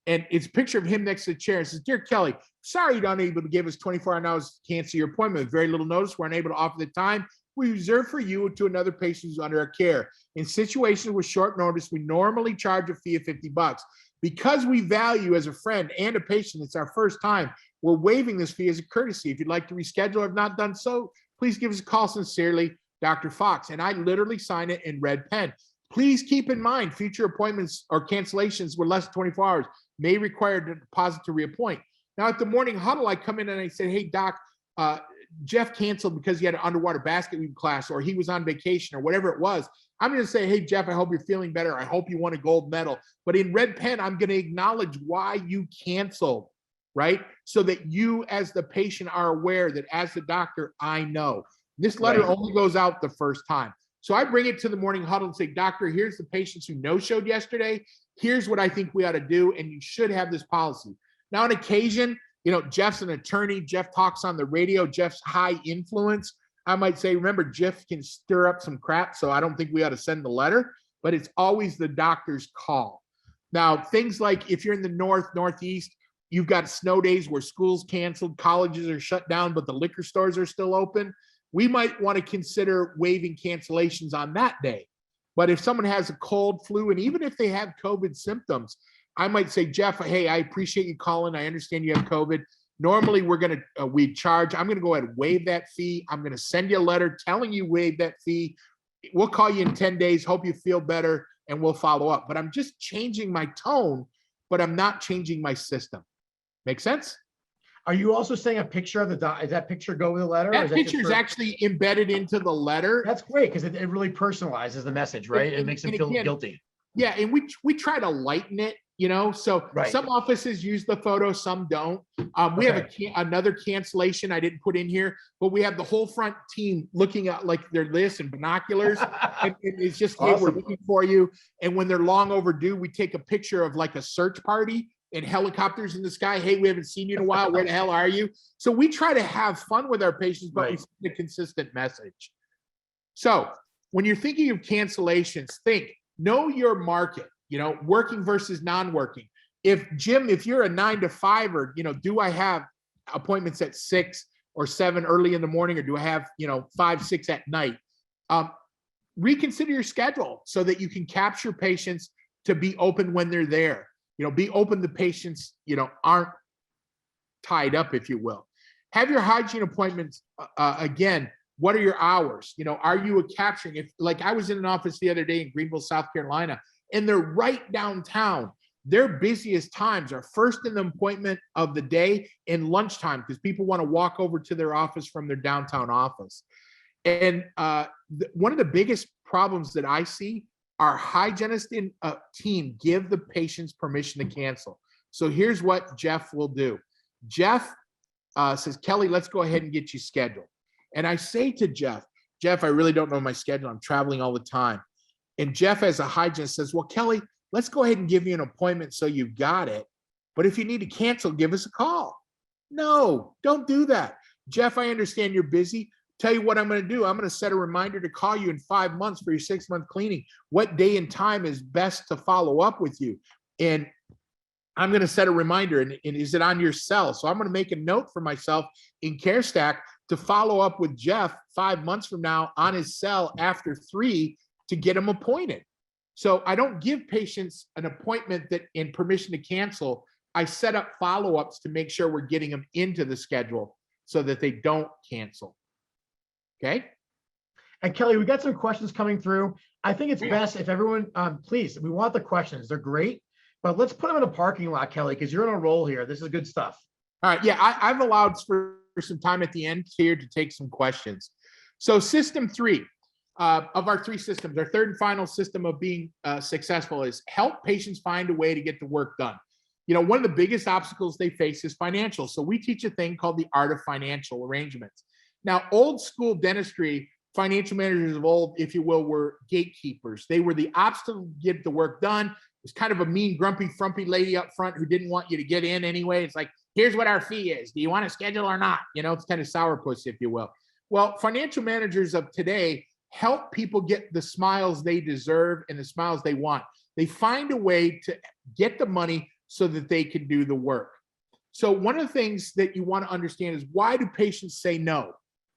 And it's a picture of him next to the chair. It says, dear Kelly, sorry you're unable to give us 24 hours to cancel your appointment with very little notice. We're unable to offer the time we reserve for you to another patient who's under our care. In situations with short notice, we normally charge a fee of $50. Because we value as a friend and a patient, it's our first time, we're waiving this fee as a courtesy. If you'd like to reschedule or have not done so, please give us a call. Sincerely, Dr. Fox. And I literally sign it in red pen. Please keep in mind, future appointments or cancellations with less than 24 hours may require a deposit to reappoint. Now, at the morning huddle, I come in and I say, hey, Doc, Jeff canceled because he had an underwater basket weaving class, or he was on vacation, or whatever it was. I'm going to say, hey, Jeff, I hope you're feeling better. I hope you won a gold medal. But in red pen, I'm going to acknowledge why you canceled, right? So that you as the patient are aware that as the doctor, I know. This letter only goes out the first time. So I bring it to the morning huddle and say, doctor, here's the patients who no-showed yesterday. Here's what I think we ought to do. And you should have this policy. Now, on occasion, you know, Jeff's an attorney. Jeff talks on the radio. Jeff's high influence. I might say, remember, Jeff can stir up some crap, so I don't think we ought to send the letter, but it's always the doctor's call. Now, things like if you're in the north, northeast, you've got snow days where school's canceled, colleges are shut down, but the liquor stores are still open, we might want to consider waiving cancellations on that day. But if someone has a cold, flu, and even if they have COVID symptoms, I might say, Jeff, hey, I appreciate you calling. I understand you have COVID. Normally, we charge. I'm going to go ahead and waive that fee. I'm going to send you a letter telling you waive that fee. We'll call you in 10 days. Hope you feel better, and we'll follow up. But I'm just changing my tone, but I'm not changing my system. Make sense? Are you also saying a picture of does that picture go with the letter? That picture is actually embedded into the letter. That's great because it really personalizes the message, right? It makes them feel guilty. Yeah, and we try to lighten it, so some offices use the photo, some don't. We have another cancellation I didn't put in here, but we have the whole front team looking at like their list and binoculars. And it's just, hey, we're looking for you. And when they're long overdue, we take a picture of like a search party and helicopters in the sky. Hey, we haven't seen you in a while. Where the hell are you? So we try to have fun with our patients, but we send a consistent message. So when you're thinking of cancellations, know your market, working versus non-working. If you're a 9 to 5, or, do I have appointments at 6 or 7 early in the morning, or do I have, 5, 6 at night? Reconsider your schedule so that you can capture patients to be open when they're there. Be open to patients, aren't tied up, if you will. Have your hygiene appointments, again, what are your hours? Are you capturing? If, like, I was in an office the other day in Greenville, South Carolina, and they're right downtown. Their busiest times are first in the appointment of the day and lunchtime, because people want to walk over to their office from their downtown office. And one of the biggest problems that I see, our hygienist team give the patients permission to cancel. So here's what Jeff will do. Jeff says, Kelly, let's go ahead and get you scheduled. And I say to Jeff, I really don't know my schedule. I'm traveling all the time. And Jeff, as a hygienist, says, well, Kelly, let's go ahead and give you an appointment so you've got it. But if you need to cancel, give us a call. No, don't do that. Jeff, I understand you're busy. Tell you what I'm going to do. I'm going to set a reminder to call you in 5 months for your 6-month cleaning. What day and time is best to follow up with you? And I'm going to set a reminder. And is it on your cell? So I'm going to make a note for myself in CareStack to follow up with Jeff 5 months from now on his cell after 3 to get him appointed. So I don't give patients an appointment and permission to cancel. I set up follow-ups to make sure we're getting them into the schedule so that they don't cancel. Okay. And Kelly, we got some questions coming through. I think it's best if everyone, please, we want the questions. They're great, but let's put them in a parking lot, Kelly, because you're on a roll here. This is good stuff. All right. Yeah, I've allowed for some time at the end here to take some questions. So system 3 of our 3 systems, our third and final system of being successful is help patients find a way to get the work done. One of the biggest obstacles they face is financial. So we teach a thing called the art of financial arrangements. Now, old school dentistry, financial managers of old, if you will, were gatekeepers. They were the obstacle to get the work done. It was kind of a mean, grumpy, frumpy lady up front who didn't want you to get in anyway. It's like, here's what our fee is. Do you want to schedule or not? It's kind of sourpuss, if you will. Well, financial managers of today help people get the smiles they deserve and the smiles they want. They find a way to get the money so that they can do the work. So one of the things that you want to understand is, why do patients say no?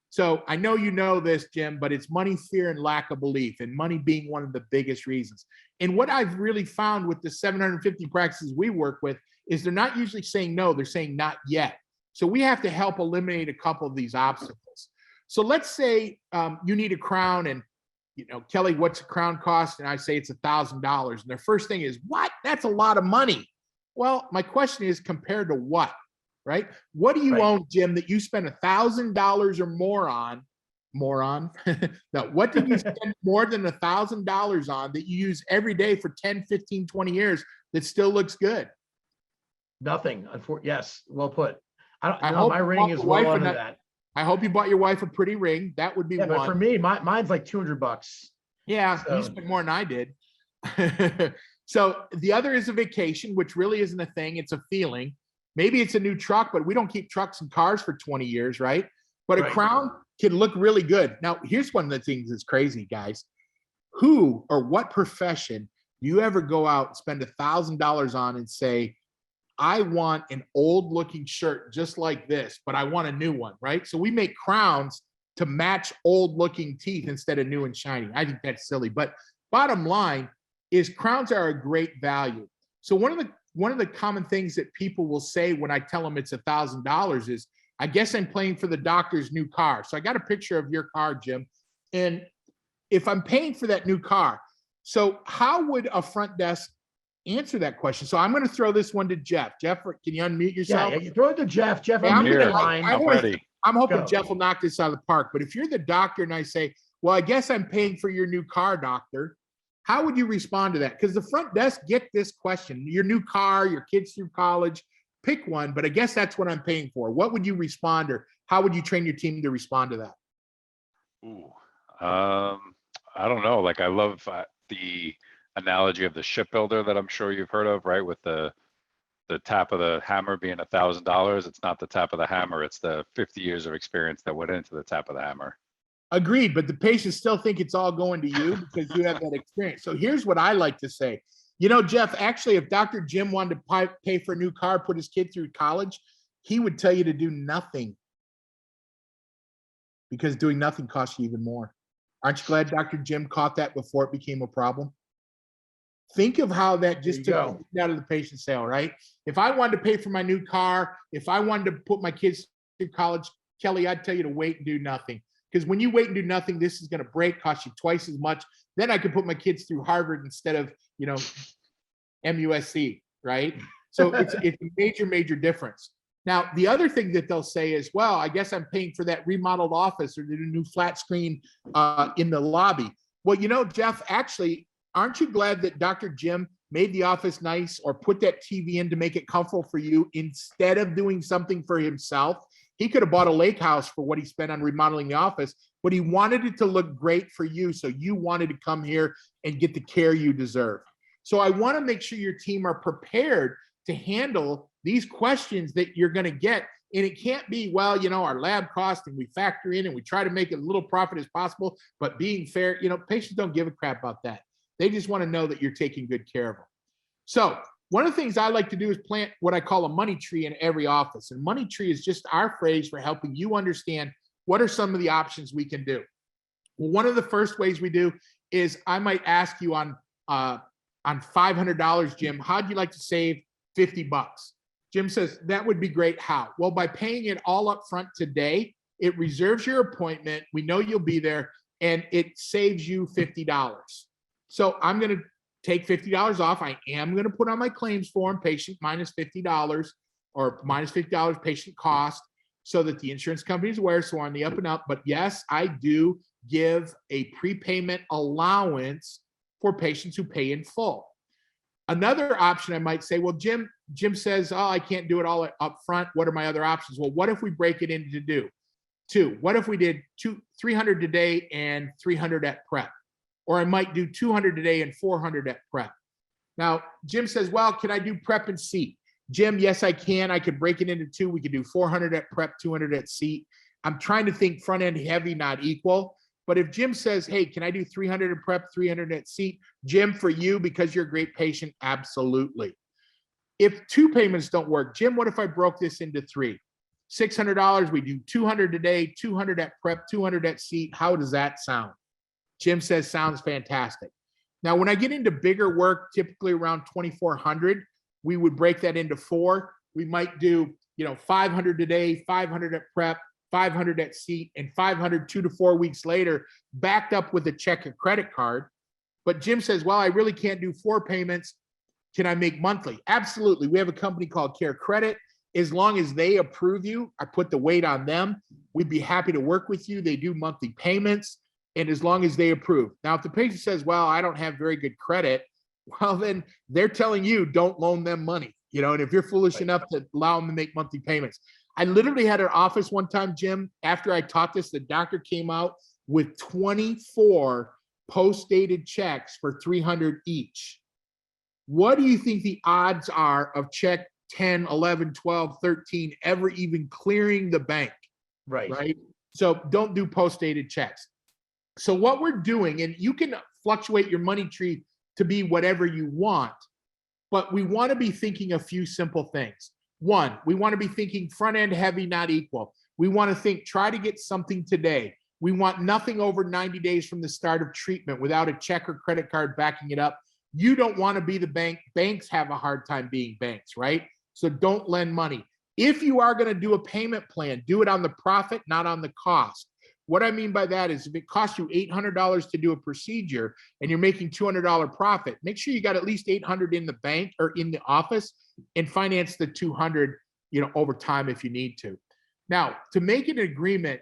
So I know you know this, Jim, but it's money, fear, and lack of belief, and money being one of the biggest reasons. And what I've really found with the 750 practices we work with is they're not usually saying no, they're saying not yet. So we have to help eliminate a couple of these obstacles. So let's say you need a crown, and Kelly, what's a crown cost? And I say it's $1,000. And their first thing is, what? That's a lot of money. Well, my question is, compared to what? Right? What do you own, Jim, that you spend $1,000 or more on? No, what did you spend more than $1,000 on that you use every day for 10, 15, 20 years that still looks good? Nothing. Yes, well put. I hope my ring is well under that. I hope you bought your wife a pretty ring. That would be one. But for me, mine's like $200. Yeah, so. You spent more than I did. So the other is a vacation, which really isn't a thing. It's a feeling. Maybe it's a new truck, but we don't keep trucks and cars for 20 years, right? But a crown can look really good. Now, here's one of the things that's crazy, guys. Who or what profession do you ever go out and spend $1,000 on and say, I want an old looking shirt just like this, but I want a new one, right? So we make crowns to match old looking teeth instead of new and shiny. I think that's silly, but bottom line is crowns are a great value. So one of the common things that people will say when I tell them it's $1,000 is, I guess I'm paying for the doctor's new car. So I got a picture of your car, Jim. And if I'm paying for that new car, so how would a front desk answer that question? So I'm going to throw this one to Jeff. Jeff, can you unmute yourself? Yeah, you throw it to Jeff. Jeff, Hey, I'm here. the line. I'm ready. I'm hoping Go. Jeff will knock this out of the park. But if you're the doctor and I say, well, I guess I'm paying for your new car, doctor, how would you respond to that? Because the front desk get this question, your new car, your kids through college, pick one, but I guess that's what I'm paying for. What would you respond, or how would you train your team to respond to that? Ooh, I don't know. Like, I love the analogy of the shipbuilder that I'm sure you've heard of, right? With the tap of the hammer being $1,000. It's not the tap of the hammer. It's the 50 years of experience that went into the tap of the hammer. Agreed, but the patients still think it's all going to you because you have that experience. So here's what I like to say. You know, Jeff, actually, if Dr. Jim wanted to pay for a new car, put his kid through college, he would tell you to do nothing, because doing nothing costs you even more. Aren't you glad Dr. Jim caught that before it became a problem? Think of how that just took out of the patient's sale, right? If I wanted to pay for my new car, if I wanted to put my kids through college, Kelly, I'd tell you to wait and do nothing. Because when you wait and do nothing, this is going to break, cost you twice as much. Then I could put my kids through Harvard instead of, you know, MUSC, right? So it's a major, major difference. Now, the other thing that they'll say is, well, I guess I'm paying for that remodeled office or the new flat screen in the lobby. Well, you know, Jeff, actually, aren't you glad that Dr. Jim made the office nice or put that TV in to make it comfortable for you instead of doing something for himself? He could have bought a lake house for what he spent on remodeling the office, but he wanted it to look great for you. So you wanted to come here and get the care you deserve. So I want to make sure your team are prepared to handle these questions that you're going to get. And it can't be, well, you know, our lab cost and we factor in and we try to make as little profit as possible, but being fair, you know, patients don't give a crap about that. They just want to know that you're taking good care of them. So one of the things I like to do is plant what I call a money tree in every office. And money tree is just our phrase for helping you understand what are some of the options we can do. Well, one of the first ways we do is I might ask you on $500, Jim, how'd you like to save 50 bucks? Jim says, that would be great. How? Well, by paying it all up front today, it reserves your appointment. We know you'll be there and it saves you $50. So I'm going to take $50 off. I am going to put on my claims form, patient minus $50 or minus $50 patient cost, so that the insurance company is aware. So on the up and up. But yes, I do give a prepayment allowance for patients who pay in full. Another option I might say, well, Jim says, oh, I can't do it all up front. What are my other options? Well, what if we break it into two? What if we did 300 today and 300 at prep? Or I might do 200 today and 400 at prep. Now, Jim says, well, can I do prep and seat? Jim, yes, I can. I could break it into two. We could do 400 at prep, 200 at seat. I'm trying to think front end heavy, not equal. But if Jim says, hey, can I do 300 at prep, 300 at seat? Jim, for you, because you're a great patient, absolutely. If two payments don't work, Jim, what if I broke this into three? $600, we do 200 today, 200 at prep, 200 at seat. How does that sound? Jim says, sounds fantastic. Now, when I get into bigger work, typically around 2,400, we would break that into four. We might do, 500 today, 500 at prep, 500 at seat, and 500 2 to 4 weeks later, backed up with a check or credit card. But Jim says, well, I really can't do 4 payments. Can I make monthly? Absolutely. We have a company called Care Credit. As long as they approve you, I put the weight on them. We'd be happy to work with you. They do monthly payments. And as long as they approve. Now, if the patient says, well, I don't have very good credit, well, then they're telling you don't loan them money, and if you're foolish enough to allow them to make monthly payments. I literally had an office one time, Jim, after I taught this, the doctor came out with 24 post-dated checks for 300 each. What do you think the odds are of check 10, 11, 12, 13 ever even clearing the bank? Right? So don't do post-dated checks. So what we're doing, and you can fluctuate your money tree to be whatever you want, but we want to be thinking a few simple things. One, we want to be thinking front end heavy, not equal. We want to think, try to get something today. We want nothing over 90 days from the start of treatment without a check or credit card backing it up. You don't want to be the bank. Banks have a hard time being banks, right? So don't lend money. If you are going to do a payment plan, do it on the profit, not on the cost. What I mean by that is if it costs you $800 to do a procedure and you're making $200 profit, make sure you got at least $800 in the bank or in the office and finance the $200, over time if you need to. Now, to make an agreement,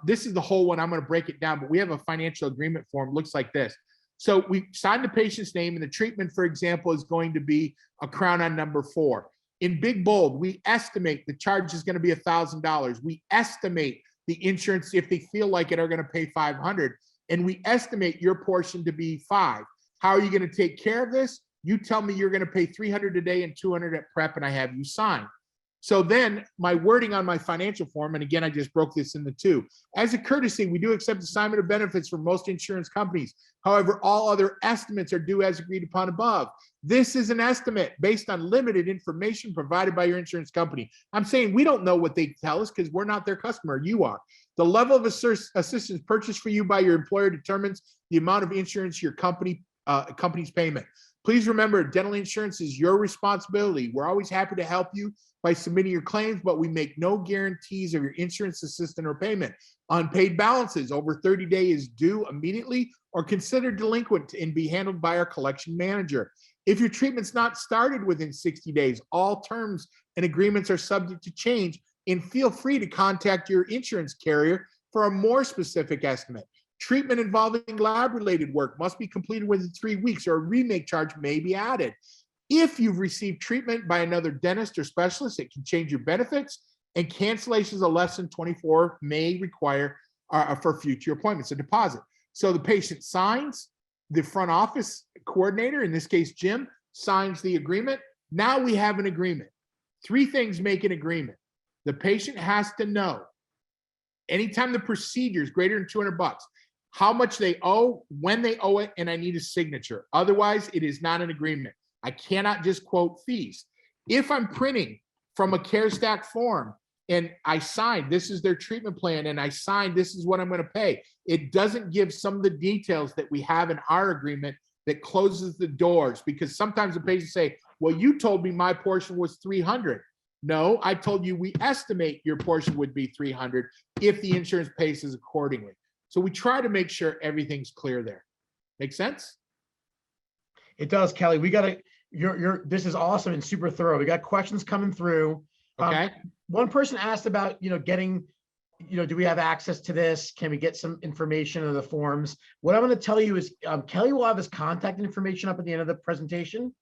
this is the whole one. I'm going to break it down, but we have a financial agreement form. Looks like this. So we sign the patient's name, and the treatment, for example, is going to be a crown on number 4. In big bold, we estimate the charge is going to be $1,000. We estimate the insurance, if they feel like it, are going to pay $500, and we estimate your portion to be $5. How are you going to take care of this? You tell me you're going to pay $300 a day and $200 at prep, and I have you sign. So then my wording on my financial form, and again, I just broke this into 2. As a courtesy, we do accept assignment of benefits from most insurance companies. However, all other estimates are due as agreed upon above. This is an estimate based on limited information provided by your insurance company. I'm saying we don't know what they tell us because we're not their customer. You are. The level of assistance purchased for you by your employer determines the amount of insurance your company's payment. Please remember, dental insurance is your responsibility. We're always happy to help you by submitting your claims, but we make no guarantees of your insurance assistance or payment. Unpaid balances over 30 days due immediately or considered delinquent and be handled by our collection manager. If your treatment's not started within 60 days, all terms and agreements are subject to change, and feel free to contact your insurance carrier for a more specific estimate. Treatment involving lab-related work must be completed within 3 weeks, or a remake charge may be added. If you've received treatment by another dentist or specialist, it can change your benefits, and cancellations of less than 24 may require for future appointments a deposit. So the patient signs, the front office coordinator, in this case Jim, signs the agreement. Now we have an agreement. 3 things make an agreement. The patient has to know anytime the procedure is greater than $200, how much they owe, when they owe it, and I need a signature. Otherwise, it is not an agreement. I cannot just quote fees. If I'm printing from a CareStack form and I sign, this is their treatment plan, and I sign, this is what I'm going to pay, it doesn't give some of the details that we have in our agreement that closes the doors, because sometimes the patients say, well, you told me my portion was $300. No, I told you we estimate your portion would be $300 if the insurance pays us accordingly. So we try to make sure everything's clear there. Make sense? It does, Kelly. We got to, this is awesome and super thorough. We got questions coming through. Okay. One person asked about, getting, do we have access to this? Can we get some information of the forms? What I'm going to tell you is Kelly will have his contact information up at the end of the presentation,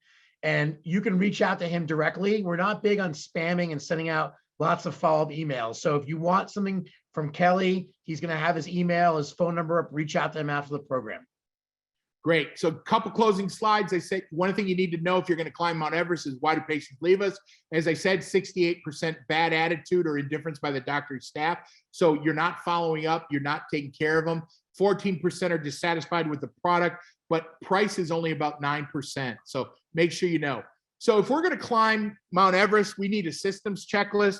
and you can reach out to him directly. We're not big on spamming and sending out lots of follow-up emails. So if you want something from Kelly, he's going to have his email, his phone number up. Reach out to him after the program. Great. So a couple closing slides. I say one thing you need to know if you're going to climb Mount Everest is, why do patients leave us? As I said, 68% bad attitude or indifference by the doctor's staff. So you're not following up. You're not taking care of them. 14% are dissatisfied with the product, but price is only about 9%. So make sure you know. So if we're going to climb Mount Everest, we need a systems checklist.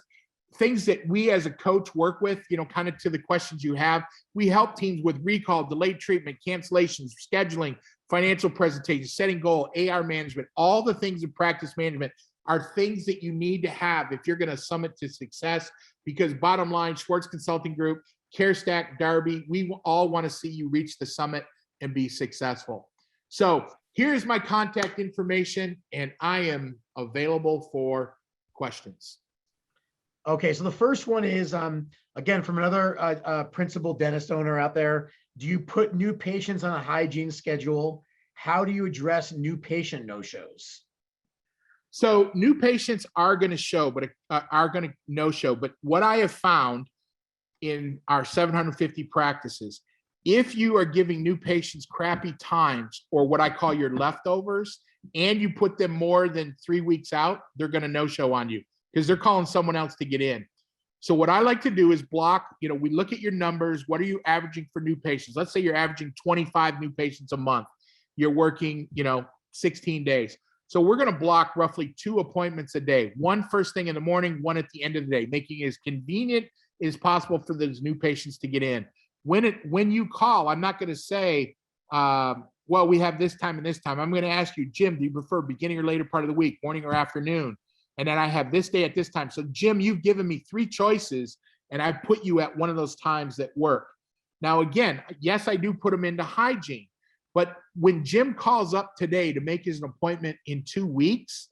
Things that we as a coach work with, kind of to the questions you have. We help teams with recall, delayed treatment, cancellations, scheduling, financial presentations, setting goal, AR management. All the things in practice management are things that you need to have if you're going to summit to success, because bottom line, Schwartz Consulting Group, CareStack, Darby, we all want to see you reach the summit and be successful. So here's my contact information, and I am available for questions. Okay, so the first one is, again, from another principal dentist owner out there. Do you put new patients on a hygiene schedule? How do you address new patient no-shows? So new patients are going to show, but are going to no-show. But what I have found in our 750 practices, if you are giving new patients crappy times, or what I call your leftovers, and you put them more than 3 weeks out, they're going to no-show on you, because they're calling someone else to get in. So what I like to do is block, we look at your numbers. What are you averaging for new patients? Let's say you're averaging 25 new patients a month. You're working, 16 days. So we're going to block roughly 2 appointments a day, one first thing in the morning, one at the end of the day, making it as convenient as possible for those new patients to get in. When you call, I'm not going to say, well, we have this time and this time. I'm going to ask you, Jim, do you prefer beginning or later part of the week, morning or afternoon? And then I have this day at this time. So Jim, you've given me 3 choices and I put you at one of those times that work. Now, again, yes, I do put them into hygiene, but when Jim calls up today to make his appointment in 2 weeks,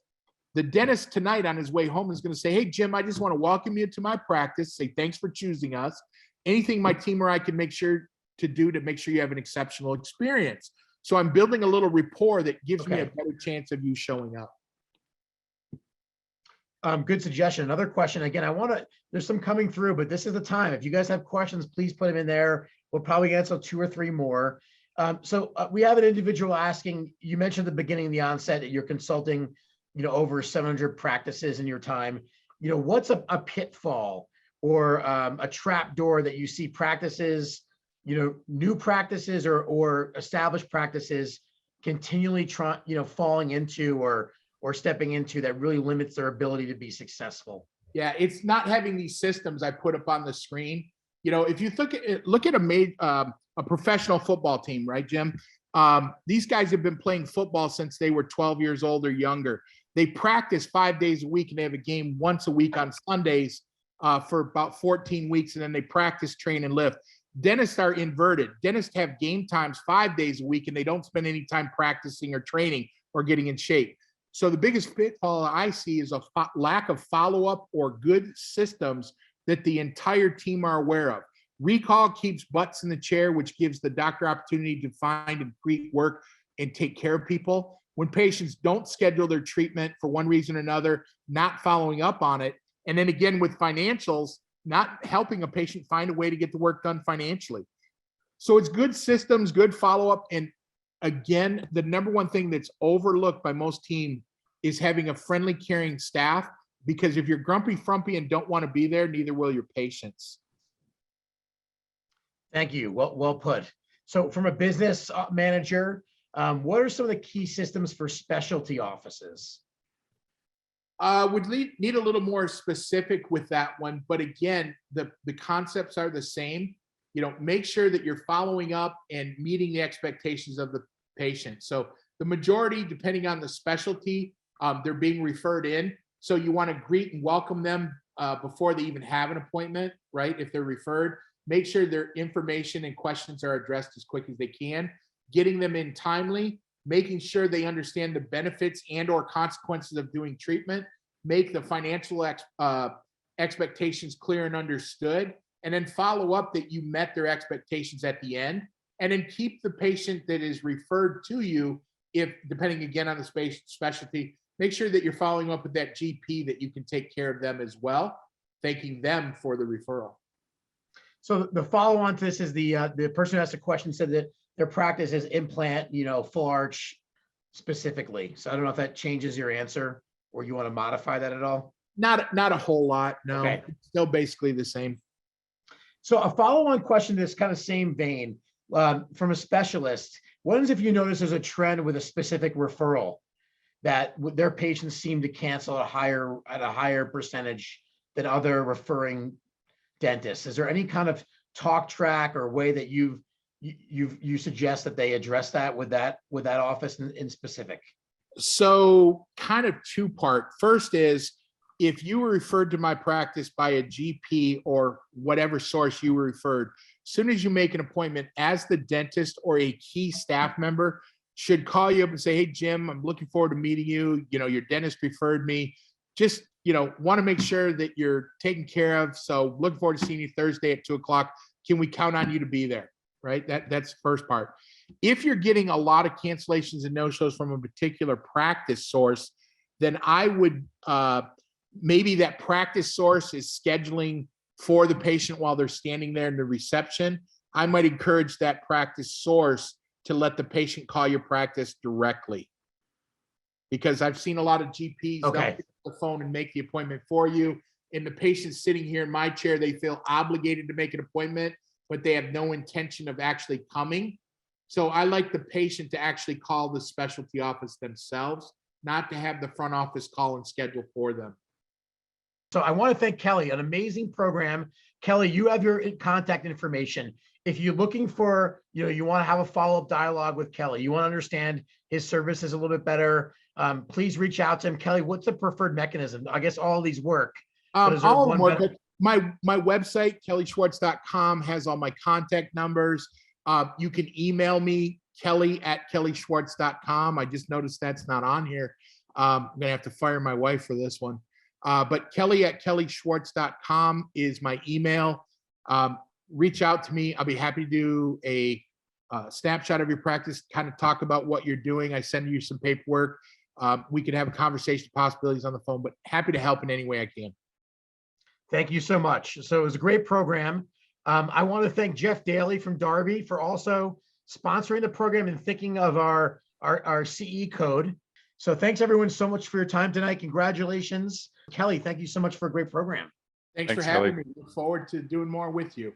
the dentist tonight on his way home is going to say, hey, Jim, I just want to welcome you to my practice. Say, thanks for choosing us. Anything my team or I can make sure to do to make sure you have an exceptional experience. So I'm building a little rapport that gives me a better chance of you showing up. Good suggestion. Another question. Again, there's some coming through, but this is the time. If you guys have questions, please put them in there. We'll probably answer 2 or 3 more. So we have an individual asking, you mentioned at the beginning of the onset that you're consulting, over 700 practices in your time. What's a pitfall or a trap door that you see practices, new practices or established practices continually falling into or stepping into that really limits their ability to be successful? Yeah, it's not having these systems I put up on the screen. If you look at a professional football team, right, Jim? These guys have been playing football since they were 12 years old or younger. They practice 5 days a week and they have a game once a week on Sundays for about 14 weeks, and then they practice, train, and lift. Dentists are inverted. Dentists have game times 5 days a week and they don't spend any time practicing or training or getting in shape. So the biggest pitfall I see is a lack of follow-up or good systems that the entire team are aware of. Recall keeps butts in the chair, which gives the doctor opportunity to find and create work and take care of people. When patients don't schedule their treatment for one reason or another, not following up on it. And then again, with financials, not helping a patient find a way to get the work done financially. So it's good systems, good follow-up. And again, the number one thing that's overlooked by most teams is having a friendly, caring staff, because if you're grumpy, frumpy, and don't want to be there, neither will your patients. Thank you. Well put. So from a business manager, what are some of the key systems for specialty offices? Would need a little more specific with that one. But again, the concepts are the same. Make sure that you're following up and meeting the expectations of the patient. So the majority, depending on the specialty, they're being referred in. So you want to greet and welcome them before they even have an appointment, right? If they're referred, make sure their information and questions are addressed as quick as they can, getting them in timely, making sure they understand the benefits and or consequences of doing treatment, make the financial expectations clear and understood, and then follow up that you met their expectations at the end, and then keep the patient that is referred to you, if depending again on the specialty, make sure that you're following up with that GP that you can take care of them as well, thanking them for the referral. So the follow-on to this is the person who asked the question said that their practice is implant, full arch specifically. So I don't know if that changes your answer or you want to modify that at all. Not a whole lot. No, okay. It's still basically the same. So a follow-on question in this kind of same vein from a specialist. What is if you notice there's a trend with a specific referral that their patients seem to cancel at a higher percentage than other referring dentists? Is there any kind of talk track or way that you suggest that they address that with that office in specific? So kind of 2-part. First is, if you were referred to my practice by a GP or whatever source you were referred, as soon as you make an appointment, as the dentist or a key staff member should call you up and say, hey, Jim, I'm looking forward to meeting you. Your dentist referred me. Just, want to make sure that you're taken care of. So looking forward to seeing you Thursday at 2:00. Can we count on you to be there? Right? That's the first part. If you're getting a lot of cancellations and no-shows from a particular practice source, then I would, maybe that practice source is scheduling for the patient while they're standing there in the reception. I might encourage that practice source to let the patient call your practice directly. Because I've seen a lot of GPs don't pick up the phone and make the appointment for you. And the patient's sitting here in my chair, they feel obligated to make an appointment, but they have no intention of actually coming. So I like the patient to actually call the specialty office themselves not to have the front office call and schedule for them. So I want to thank Kelly, an amazing program. Kelly, you have your contact information. If you're looking for, you want to have a follow-up dialogue with Kelly, you want to understand his services a little bit better, please reach out to him. Kelly, what's the preferred mechanism? I guess all of these work. But is there All of one them work, better- but my website, kellyschwartz.com, has all my contact numbers. You can email me, kelly@kellyschwartz.com. I just noticed that's not on here. I'm gonna have to fire my wife for this one. But kelly@kellyschwartz.com is my email. Reach out to me. I'll be happy to do a snapshot of your practice, kind of talk about what you're doing. I send you some paperwork. We can have a conversation, possibilities on the phone, but happy to help in any way I can. Thank you so much. So it was a great program. I want to thank Jeff Daly from Darby for also sponsoring the program and thinking of our CE code. So thanks everyone so much for your time tonight. Congratulations. Kelly, thank you so much for a great program. Thanks for Thanks, having Kelly. me. Look forward to doing more with you.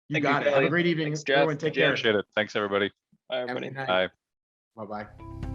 You Thank you, got it. Have a Kelly. great evening. Thanks, Jeff. Everyone, take care. Appreciate it. Thanks, everybody. Bye, Have a everybody. good night. Bye. Bye-bye.